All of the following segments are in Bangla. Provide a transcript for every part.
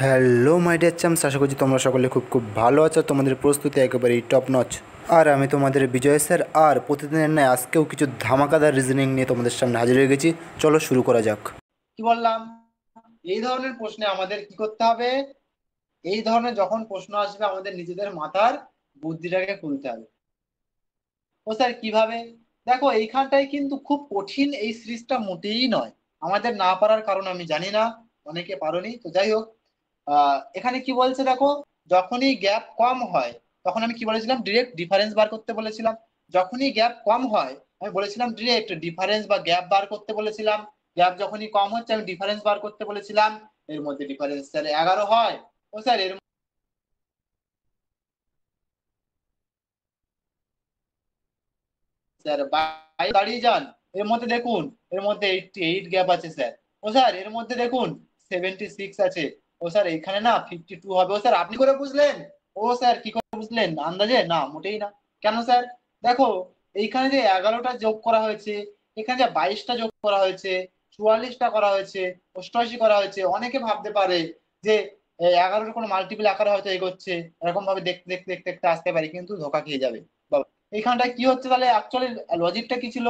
হ্যালো মাই ডিয়ার চ্যাম্পস, আশা করছি তোমরা সকলে খুব খুব ভালো আছো। তোমাদের প্রস্তুতি একেবারেই টপ নচ। আর আমি তোমাদের বিজয় স্যার, আর প্রতিদিনের ন্যায় আজকেও কিছু ধামাকাদার রিজনিং নিয়ে তোমাদের সামনে হাজির হয়ে গেছি। চলো শুরু করা যাক। কি বললাম? এই ধরনের প্রশ্নে আমাদের কি করতে হবে? এই ধরনের যখন প্রশ্ন আসবে আমাদের নিজেদের মাথার বুদ্ধিটাকে খুলতে হবে। ও স্যার কিভাবে? দেখো, এইখানটাই কিন্তু খুব কঠিন, এই সিরিজটা মোটেই নয়। আমাদের না পারার কারণ আমি জানি না, অনেকে পারোনি তো যাই হোক। এখানে কি বলছে দেখো, যখনই গ্যাপ কম হয় তখন আমি কি বলেছিলাম, ডিরেক্ট ডিফারেন্স বার করতে বলেছিলাম। যখনই গ্যাপ কম হয় আমি বলেছিলাম ডিরেক্ট ডিফারেন্স বা গ্যাপ বার করতে বলেছিলাম। গ্যাপ যখনই কম হচ্ছে আমি ডিফারেন্স বার করতে বলেছিলাম। এর মধ্যে ডিফারেন্স স্যার 11 হয়। ও স্যার এর স্যার বাইরে দাঁড়িয়ে যান। এর মধ্যে দেখুন, এর মধ্যে 88 গ্যাপ আছে স্যার। ও স্যার এর মধ্যে দেখুন 76 আছে। ও স্যার এখানে না 52 হবে। ও স্যার আপনি করে বুঝলেন? ও স্যার কি করে বুঝলেন? আন্দাজে না, মোটেই না। কেন স্যার? দেখো, এইখানে যে 11টা যোগ করা হয়েছে, এখানে যে 22টা যোগ করা হয়েছে, 44টা করা হয়েছে, 88 করা হয়েছে, অনেকে ভাবতে পারে যে 11টার কোনো মাল্টিপল আকারে হয়তো এগোচ্ছে, এরকম ভাবে দেখতে দেখতে দেখতে দেখতে আসতে পারে, কিন্তু ধোকা খেয়ে যাবে। এইখানটায় কি হচ্ছে তাহলে? অ্যাকচুয়ালি লজিকটা কি ছিল?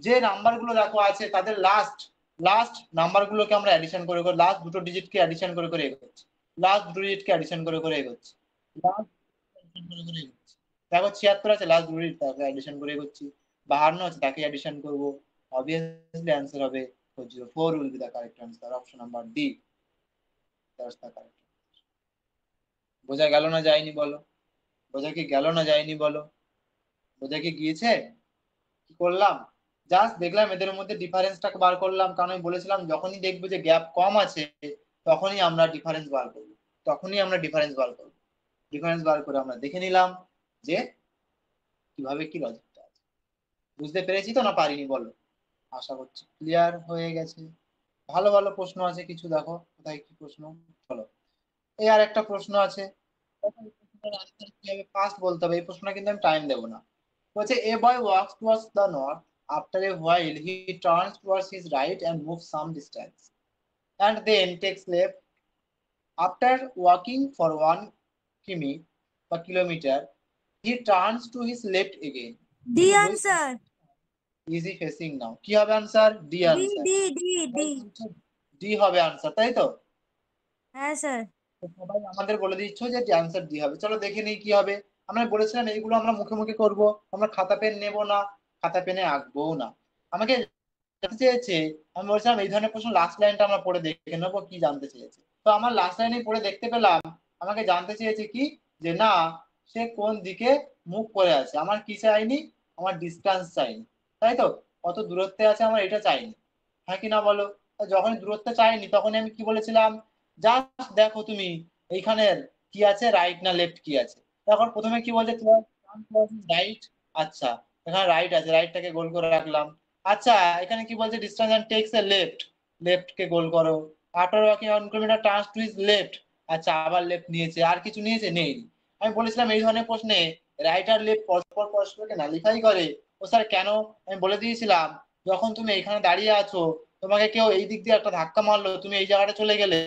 যে নাম্বার গুলো দেখো আছে তাদের লাস্ট লাস্ট নাম্বার গুলোকে আমরা অ্যাডিশন করে করে, লাস্ট দুটো ডিজিটকে অ্যাডিশন করে করে এগোচ্ছি। লাস্ট দুটো ডিজিটকে অ্যাডিশন করে করে এগোচ্ছি। লাস্ট করে করে এগোচ্ছি। দেখো 76 আছে, লাস্ট দুটো ডিজিট তাকে অ্যাডিশন করে এগোচ্ছি। 52 আছে, তাকে অ্যাডিশন করবো। অবভিয়াসলি অ্যান্সার হবে 404 will be the correct answer. Option number D, that's the correct. বোঝা গেল না যায়নি বলো? বোঝা কি গেল না যায়নি বলো? বোঝা কি গিয়েছে? কি করলাম? জাস্ট দেখলাম এদের মধ্যে ডিফারেন্সটাকে বার করলাম, কারণ আমি বলেছিলাম যখনই দেখবো যে গ্যাপ কম আছে তখনই আমরা ডিফারেন্স বার করবো। তখনই আমরা ডিফারেন্স বার করবো। ডিফারেন্স বার করে আমরা দেখে নিলাম যে কিভাবে কি লজিকটা আছে। বুঝতে পেরেছি তো না পারিনি বলো? আশা করছি ক্লিয়ার হয়ে গেছে। ভালো ভালো প্রশ্ন আছে কিছু, দেখো কোথায় কি প্রশ্ন। চলো, এই আর একটা প্রশ্ন আছে। দেখো, এই প্রশ্নটার answer কিভাবে ফার্স্ট বলতে হবে, এই প্রশ্নটা কিন্তু আমি টাইম দেবো না। বলছে a boy walks towards the north, after a while he turns towards his right and moves some distance and then takes left. After walking for 1 kilometer he turns to his left again. D In which answer. is he facing now? কি হবে answer? D D answer. D D D D হবে আনসার, তাই তো? হ্যাঁ স্যার। তো সবাই আমাদের বলে দিচ্ছ যে অ্যান্সার ডি হবে। চলো দেখে নিই কি হবে। আমরা বলেছিলাম এইগুলো আমরা মুখে মুখে করব, আমরা খাতা পেন নেব না, খাতা পেনে আঁকবো না। আমাকে জানতে চেয়েছে, আমি বলছিলাম এই ধরনের প্রশ্ন লাস্ট লাইনটা আমরা পড়ে দেখে নেবো কি জানতে চেয়েছে। তো আমার লাস্ট লাইনে পড়ে দেখতে পেলাম আমাকে জানতে চেয়েছে কি, যে না সে কোন দিকে মুখ করে আছে। আমার কি চাইনি? আমার ডিস্টেন্স চাইনি, তাই তো? কত দূরত্বে আছে আমার এটা চাইনি। হ্যাঁ কি না বলো? তা যখন দূরত্ব চাইনি তখন আমি কি বলেছিলাম, জাস্ট দেখো তুমি এইখানের কি আছে, রাইট না লেফট কি আছে। তখন প্রথমে কি বলছে, রাইট। আচ্ছা, এখানে রাইট আছে, রাইটটাকে গোল করে রাখলাম। আচ্ছা, এখানে কি বলছে, distance and takes a left, left কে গোল করো। After walking one kilometre turns to his left. আচ্ছা, আবার লেফট নিয়েছে, আর কিছু নিয়েছে? নেই। আমি বলেছিলাম এই ধরনের প্রশ্নে রাইট আর লেফট পরস্পর পরস্পরকে নালিফাই করে। ও স্যার কেন? আমি বলে দিয়েছিলাম যখন তুমি এখানে দাঁড়িয়ে আছো, তোমাকে কেউ এই দিক দিয়ে একটা ধাক্কা মারলো, তুমি এই জায়গাটা চলে গেলে,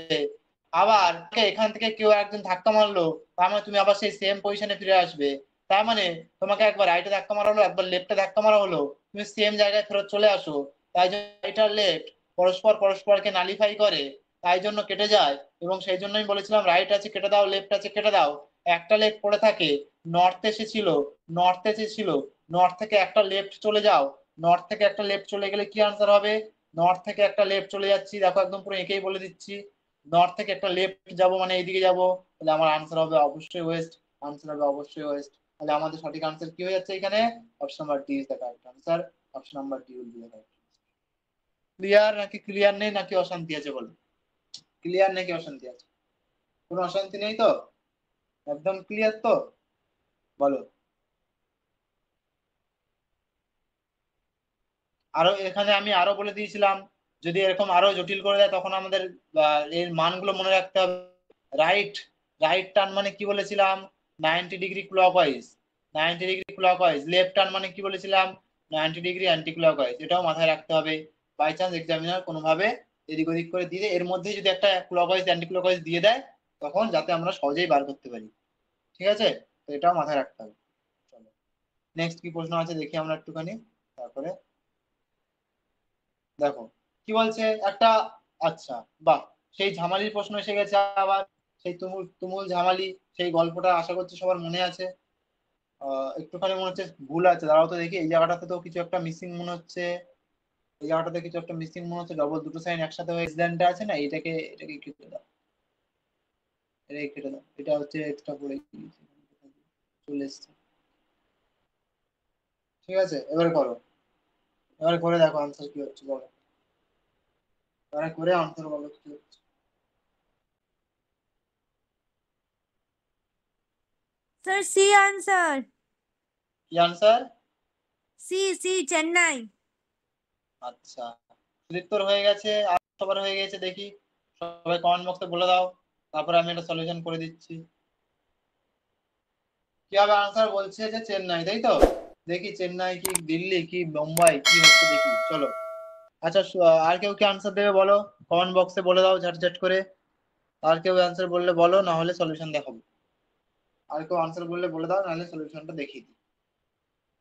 আবার এখান থেকে কেউ একজন ধাক্কা মারলো, তার মানে তুমি আবার সেই সেম পজিশনে ফিরে আসবে। তার মানে তোমাকে একবার রাইটে ধাক্কা মারা হলো, একবার লেফটে ধাক্কা মারা হলো, তুমি সেম জায়গায় ফেরত চলে আসো। তাই জন্য রাইট আর লেফট পরস্পর পরস্পরকে নালিফাই করে, তাই জন্য কেটে যায়। এবং সেই জন্য আমি বলেছিলাম রাইট আছে কেটে দাও, লেফট আছে কেটে দাও। একটা লেফট পড়ে থাকে, নর্থ এসেছিল, নর্থ এসেছিল, নর্থ থেকে একটা লেফট চলে যাও। নর্থ থেকে একটা লেফট চলে গেলে কি আনসার হবে? নর্থ থেকে একটা লেফট চলে যাচ্ছি, দেখো একদম পুরো এঁকেই বলে দিচ্ছি। নর্থ থেকে একটা লেফট যাব মানে এইদিকে যাব, তাহলে আমার আনসার হবে অবশ্যই ওয়েস্ট। আনসার হবে অবশ্যই ওয়েস্ট। তাহলে আমাদের সঠিক আনসার কি হয়ে যাচ্ছে এখানে? Option number D is the correct answer. Option number D will be the correct. Clear নাকি ক্লিয়ার নেই, নাকি অশান্তি আছে বলো? ক্লিয়ার নাকি অশান্তি আছে? কোনো অশান্তি নেই তো? একদম ক্লিয়ার তো? বলো। আরো এখানে আমি আরো বলে দিয়েছিলাম, যদি এরকম আরো জটিল করে দেয় তখন আমাদের এর মানগুলো মনে রাখতে হবে। রাইট, রাইট টার্ন মানে কি বলেছিলাম? 90 degree clockwise. 90 degree clockwise. Left turn মানে কি বলেছিলাম? 90 ডিগ্রি অ্যান্টি ক্লকওয়াইজ। এটাও মাথায় রাখতে হবে, বাই চান্স এক্সামিনার কোনোভাবে এদিক ওদিক করে দিয়ে এর মধ্যে যদি একটা ক্লকওয়াইজ অ্যান্টি ক্লকওয়াইজ দিয়ে দেয়, তখন যাতে আমরা সহজেই বার করতে পারি। ঠিক আছে, তো এটাও মাথায় রাখতে হবে। চলো নেক্সট কি প্রশ্ন আছে দেখি আমরা একটুখানি। তারপরে দেখো কি বলছে একটা। আচ্ছা, বাহ, সেই ঝামালির প্রশ্ন এসে গেছে আবার। সেই তুমুল তুমুল ঝামালি, সেই গল্পটা আশা করছি সবার মনে আছে। একটুখানি মনে হচ্ছে ভুল আছে, দাঁড়াও তো দেখি, এই জায়গাটাতে তো কিছু একটা মিসিং মনে হচ্ছে। এই জায়গাটাতে কিছু একটা মিসিং মনে হচ্ছে, ডবল দুটো সাইন একসাথে হয়ে এক্সিডেন্টটা আছে না, এটাকে কেটে দাও, এটাকে কেটে দাও, এটা হচ্ছে এক্সট্রা পড়ে গিয়েছে, চলে এসছে। ঠিক আছে, এবারে করো, এবারে করে দেখো আনসার কি হচ্ছে বলো, এবারে করে আনসার বলো কি হচ্ছে। Sir C answer. কি আনসার? C C Chennai. আচ্ছা, উত্তর হয়ে গেছে আর সবার হয়ে গেছে দেখি, সবাই কমেন্ট বক্সে বলে দাও, তারপরে আমি একটা সলিউশন করে দিচ্ছি। কি হবে আনসার? বলছে যে চেন্নাই, তাই তো? দেখি চেন্নাই কি দিল্লি কি মুম্বাই কি হচ্ছে দেখি, চলো। আচ্ছা, আর কেউ কি আনসার দেবে বলো, কমেন্ট বক্সে বলে দাও ঝটঝট করে। আর কেউ আনসার বললে বলো, না হলে সলিউশন দেখাবো। আর কেউ আনসার বললে বলে দাও, নাহলে সলিউশনটা দেখিয়ে দিই।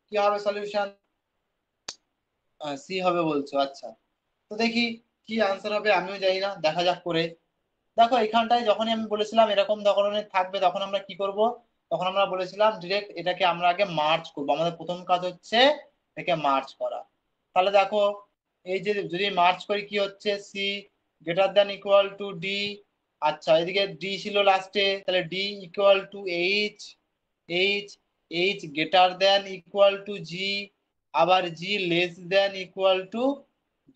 কি হবে সলিউশন? সি হবে বলছো, আচ্ছা। তো দেখি কি আনসার হবে, আমিও জানি না, দেখা যাক করে। দেখো এখানটায় যখনই আমি বলেছিলাম এরকম ধরনের থাকবে, তখন আমরা কি করব? তখন আমরা বলেছিলাম ডিরেক্ট এটাকে আমরা আগে মার্চ করব, আমাদের প্রথম কাজ হচ্ছে এটাকে মার্চ করা। তাহলে দেখো, এই যে যদি মার্চ করি কি হচ্ছে, C greater than equal to D. আচ্ছা, এদিকে ডি ছিল লাস্টে, তাহলে D equal to H, H, H greater than equal to G, আবার G less than equal to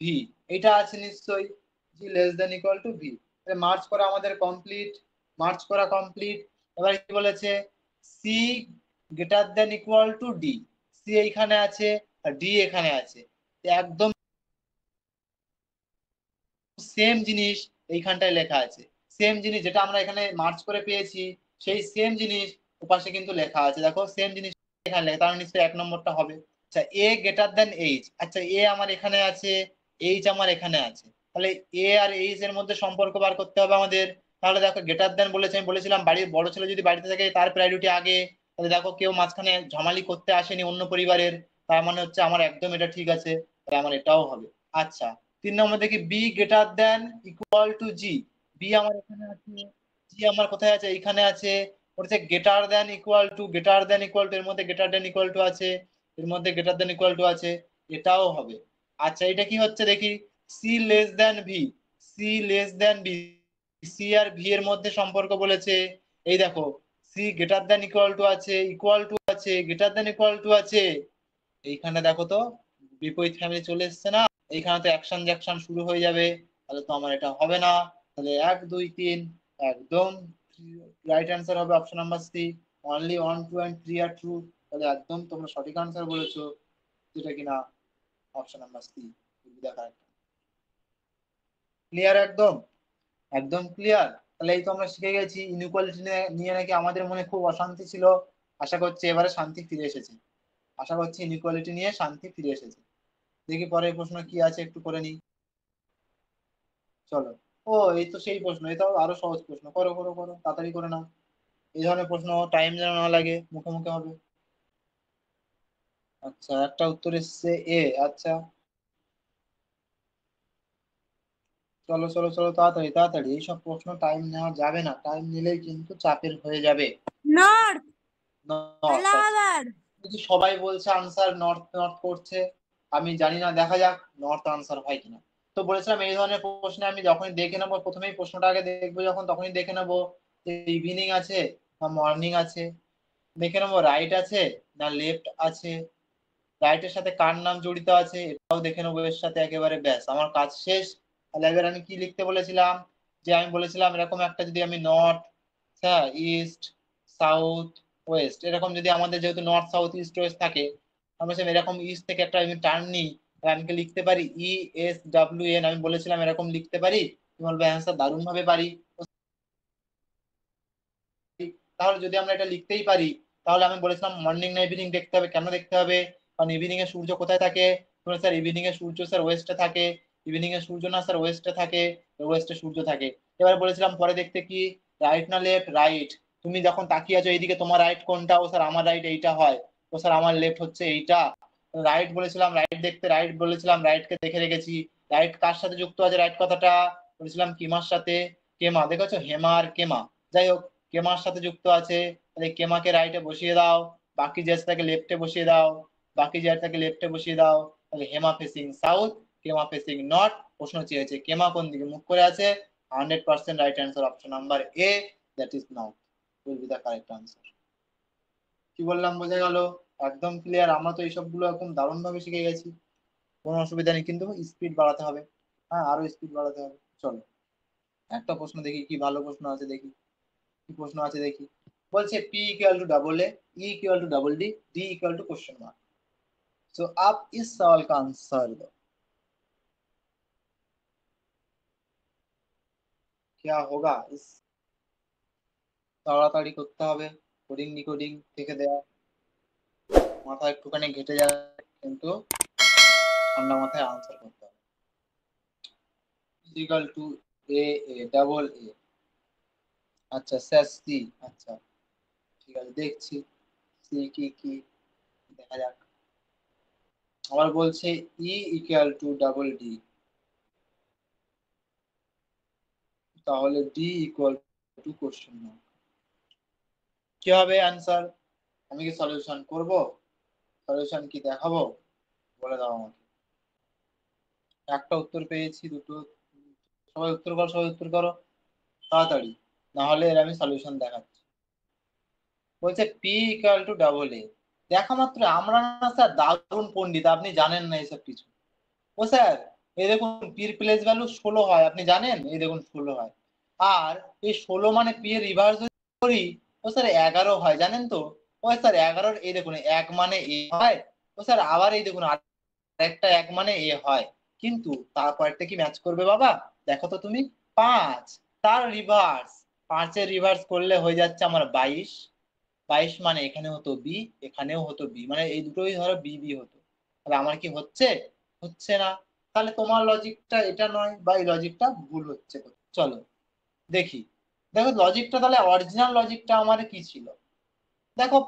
V. এটা আছে নিশ্চয়ই, G less than equal to V. Match করা আমাদের কমপ্লিট, মার্চ করা কমপ্লিট। এবার কি বলেছে? C greater than equal to D, C এইখানে আছে আর ডি এখানে আছে, একদম সেম জিনিস এইখানটায় লেখা আছে। সেম জিনিস যেটা আমরা এখানে মার্চ করে পেয়েছি, সেই সেম জিনিস ওপাশে কিন্তু লেখা আছে, দেখো সেম জিনিস এখানে লেখা, তার নিশ্চয়ই এক নম্বরটা হবে। আচ্ছা, এ গ্রেটার দেন এইচ, আচ্ছা এ আমার এখানে আছে, এইচ আমার এখানে আছে, তাহলে এ আর এইচ এর মধ্যে সম্পর্ক বার করতে হবে আমাদের। তাহলে দেখো গ্রেটার দেন বলেছে, আমি বলেছিলাম বাড়ির বড় ছেলে যদি বাড়িতে থাকে তার প্রায়োরিটি আগে। তাহলে দেখো কেউ মাঝখানে ঝামালি করতে আসেনি অন্য পরিবারের, তার মানে হচ্ছে আমার একদম এটা ঠিক আছে, তাহলে আমার এটাও হবে। আচ্ছা, 3 নম্বর দেখি B greater than equal to G, B আমার এখানে আছে, জি আমার কোথায় আছে? এইখানে আছে। বলছে greater than equal two, greater than equal two, এর মধ্যে গ্রেটার দেন ইকুয়াল টু আছে, এর মধ্যে গ্রেটার দেন ইকুয়াল টু আছে, এটাও হবে। আচ্ছা, এটা কি হচ্ছে দেখি, C less than V, C less than V, C আর ভি এর মধ্যে সম্পর্ক বলেছে। এই দেখো, C greater than equal to আছে, ইকুয়াল টু আছে, গ্রেটার দেন ইকুয়াল টু আছে। এইখানে দেখো তো বিপরীত ফ্যামিলি চলে এসছে না, এইখানে তো অ্যাকশন জ্যাকশন শুরু হয়ে যাবে, তাহলে তো আমার এটা হবে না। তাহলে 1 2 3 একদম রাইট অ্যান্সার হবে option number C. Only 1 2 and 3 আর ট্রু, তাহলে একদম তোমরা সঠিক আনসার বলেছো, যেটা কিনা অপশন নাম্বার সি। দেখা, ক্লিয়ার একদম, একদম ক্লিয়ার। তাহলে এই তো আমরা শিখে গেছি ইনইকুয়ালিটি নিয়ে নাকি আমাদের মনে খুব অশান্তি ছিল, আশা করছি এবারে শান্তি ফিরে এসেছে, আশা করছি ইনইকুয়ালিটি নিয়ে শান্তি ফিরে এসেছে। দেখি পরের প্রশ্ন কি আছে একটু করে নিই, চলো। ও, এই তো সেই প্রশ্ন, এটাও আরো সহজ প্রশ্ন, করো করো করো, তাড়াতাড়ি করে নাও। এই ধরনের প্রশ্ন টাইম যেন না লাগে, মুখে মুখে হবে। আচ্ছা, একটা উত্তর এসছে এ, আচ্ছা চলো চলো চলো, তাড়াতাড়ি তাড়াতাড়ি, এইসব প্রশ্ন টাইম নেওয়া যাবে না, টাইম নিলেই কিন্তু চাপের হয়ে যাবে। নর্থ। নর্থ, আচ্ছা। এলাহাবাদ। যদি সবাই বলছে আনসার নর্থ নর্থ করছে, আমি জানি না, দেখা যাক নর্থ আনসার হয় কিনা। তো বলেছিলাম এই ধরনের প্রশ্নে আমি যখনই দেখে নেবো, প্রথমেই প্রশ্নটা আগে দেখবো যখন, তখনই দেখে নেবো যে ইভিনিং আছে না মর্নিং আছে, দেখে নেবো রাইট আছে না লেফট আছে, রাইটের সাথে কার নাম জড়িত আছে এটাও দেখে নেবো এর সাথে, একেবারে ব্যাস আমার কাজ শেষ। তাহলে এবার আমি কি লিখতে বলেছিলাম, যে আমি বলেছিলাম এরকম একটা যদি আমি নর্থ, হ্যাঁ, ইস্ট, সাউথ, ওয়েস্ট, এরকম যদি আমাদের যেহেতু নর্থ সাউথ ইস্ট ওয়েস্ট থাকে, আমরা সে এরকম ইস্ট থেকে একটা আমি টার্ন নিই, তাহলে আমি কি লিখতে পারি ESWN, আমি বলেছিলাম এরকম লিখতে পারি। তুমি বলবে হ্যাঁ স্যার দারুণ ভাবে পারি। তাহলে যদি আমরা এটা লিখতেই পারি, তাহলে আমি বলেছিলাম মর্নিং না ইভিনিং দেখতে হবে, কেন দেখতে হবে? কারণ ইভিনিং এ সূর্য কোথায় থাকে? স্যার ইভিনিং এ সূর্য স্যার ওয়েস্টে থাকে, ইভিনিং এ সূর্য না স্যার ওয়েস্টে থাকে, ওয়েস্টে সূর্য থাকে। এবার বলেছিলাম পরে দেখতে কি রাইট না লেফট, রাইট। তুমি যখন তাকিয়ে আছো এইদিকে, তোমার রাইট কোনটা? ও স্যার আমার রাইট এইটা হয়। ও স্যার আমার লেফট হচ্ছে এইটা। রাইট বলেছিলাম, রাইট দেখতে, রাইট বলেছিলাম, রাইট কে দেখে রেখেছি। রাইট কার সাথে যুক্ত আছে? রাইট কথাটা বলেছিলাম কিমার সাথে। কেমা দেখেছো, হেমা আর কেমা। যাই হোক, কেমার সাথে যুক্ত আছে, তাহলে কেমাকে রাইটে বসিয়ে দাও, বাকি জেসটাকে লেফটে বসিয়ে দাও, বাকি জেসটাকে লেফটে বসিয়ে দাও। তাহলে Hema facing south, Kema facing north. প্রশ্ন চেয়েছে কেমা কোন দিকে মুখ করে আছে। 100% right answer option number A, that is north, will be the correct answer. কি বললাম বোঝা গেল? একদম ক্লিয়ার। আমরা তো এইসব গুলো একদম দারুণ ভাবে শিখে গেছি, কোনো অসুবিধা নেই, কিন্তু স্পিড বাড়াতে হবে। হ্যাঁ, আরো স্পিড বাড়াতে হবে। চলো একটা প্রশ্ন দেখি, কি ভালো প্রশ্ন আছে দেখি, কি প্রশ্ন আছে দেখি। বলছে P equal to double A, E equal to double D, D equal to question mark. So आप इस सवाल का आंसर दो, क्या होगा इस। তাড়াতাড়ি করতে হবে, কোডিং ডিকোডিং থেকে দেওয়া, মাথা একটুখানি ঘেটে যাবে, কিন্তু ঠান্ডা মাথায় আনসার করতে হবে। Equal to A, A double A, আচ্ছা স্যার সি, আচ্ছা ঠিক আছে দেখছি সি কি কি, দেখা যাক। আবার বলছে E equal to double D, তাহলে D equal to question mark. কি হবে অ্যান্সার? আমি কি সলিউশন করব? সলিউশন কি দেখাবো? বলে দাও আমাকে। একটা উত্তর পেয়েছি, দুটো। সবাই উত্তর করো, সবাই উত্তর করো তাড়াতাড়ি, না হলে এর আমি সলিউশন দেখাচ্ছি। বলছে P equal to double A. দেখা মাত্র আমরা না স্যার দারুণ পণ্ডিত, আপনি জানেন না এসব কিছু। ও স্যার, এই দেখুন পির প্লেস ভ্যালু 16 হয়, আপনি জানেন? এই দেখুন 16 হয়। আর এই 16 মানে পি এর রিভার্স করি, ও স্যার 11 হয়, জানেন তো? ও স্যার 11, এই দেখুন 1 মানে এ হয়। ও স্যার আবার এই দেখুন আরেকটা 1 মানে এ হয়। কিন্তু তারপরটা কি ম্যাচ করবে বাবা? দেখো তো তুমি, 5 তার রিভার্স, 5 এর রিভার্স করলে হয়ে যাচ্ছে আমার 22। 22 মানে এখানে হতো বি, এখানেও হতো বি, মানে এই দুটোই ধরো বি বি হতো। তাহলে আমার কি হচ্ছে? হচ্ছে না। তাহলে তোমার লজিকটা এটা নয়, বা এই লজিকটা ভুল হচ্ছে। চলো দেখি। দেখো লজিকটা, তাহলে অরিজিনাল লজিকটা আমার কি ছিল? দেখো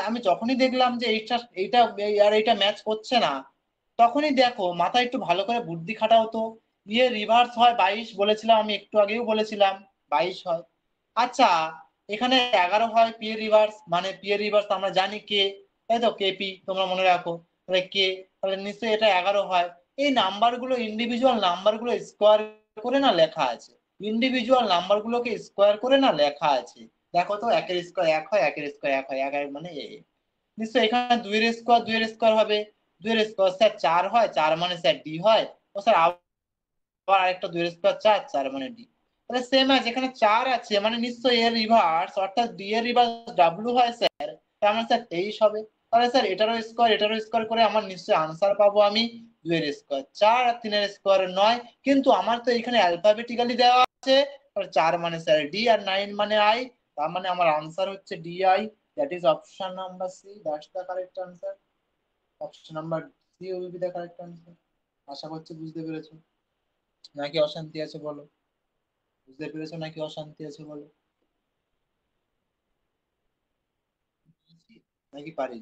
আমি যখনই দেখলাম যে এইটা এইটা আর এইটা ম্যাচ করছে না, তখনই দেখো মাথায় একটু ভালো করে বুদ্ধি খাটাও তো। ইয়ে রিভার্স হয় 22 বলেছিলাম, আমি একটু আগেও বলেছিলাম 22 হয়। আচ্ছা, এখানে 11 হয় পি এর রিভার্স, মানে পি এর রিভার্স আমরা জানি কে, তাই তো? কে পি, তোমরা মনে রাখো। তাহলে কে, তাহলে নিশ্চয়ই এটা 11 হয়। এই নাম্বারগুলো, ইন্ডিভিজুয়াল নাম্বারগুলো স্কোয়ার করে না লেখা আছে, ইন্ডিভিজুয়াল নাম্বারগুলোকে স্কোয়ার করে না লেখা আছে। দেখো তো, একের স্কোয়ার 1 হয়, একের স্কোয়ার 1 হয়, 1 1 মানে এ। নিশ্চয়ই এখানে 2 এর স্কোয়ার 2 এর স্কোয়ার হবে, 2 এর স্কোয়ার স্যার 4 হয়, 4 মানে স্যার ডি হয়। ও স্যার আবার আরেকটা 2 এর স্কোয়ার 4, 4 মানে ডি। তাহলে সেম আছে, এখানে 4 আছে, মানে নিশ্চয়ই এর রিভার্স অর্থাৎ ডি এর রিভার্স ডাব্লিউ হয় স্যার, তার মানে স্যার 23 হবে। তাহলে স্যার এটারও স্কোয়ার করে আমার নিশ্চয়ই আনসার পাবো আমি 2 এর স্কোয়ার 4 আর 3 এর স্কোয়ার 9। কিন্তু আমার তো এখানে অ্যালফাবেটিক্যালি দেওয়া আছে, 4 মানে স্যার ডি আর 9 মানে আই, তার মানে আমার আনসার হচ্ছে D I. That is option number C, that's the correct answer. Option number C will be the correct answer. আশা করছি বুঝতে পেরেছো, নাকি অশান্তি আছে বলো? বুঝতে পেরেছো নাকি অশান্তি আছে বলো? নাকি পারি?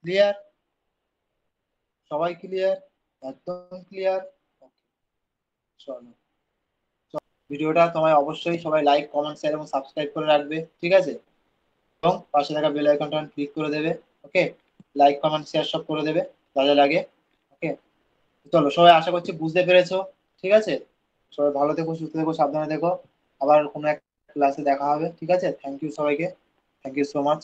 ক্লিয়ার? সবাই ক্লিয়ার? একদম ক্লিয়ার? চলো, ভিডিওটা তোমায় অবশ্যই সবাই লাইক কমেন্ট শেয়ার এবং সাবস্ক্রাইব করে রাখবে, ঠিক আছে? এবং পাশে থাকা বেল আইকনটা ক্লিক করে দেবে। ওকে, লাইক কমেন্ট শেয়ার সব করে দেবে যা যা লাগে। ওকে, চলো সবাই আশা করছি বুঝতে পেরেছো, ঠিক আছে? সবাই ভালো থেকো, সুস্থ থেকো, সাবধানে থেকো। আবার কোনো এক ক্লাসে দেখা হবে, ঠিক আছে? থ্যাংক ইউ সবাইকে, থ্যাংক ইউ সো মাচ।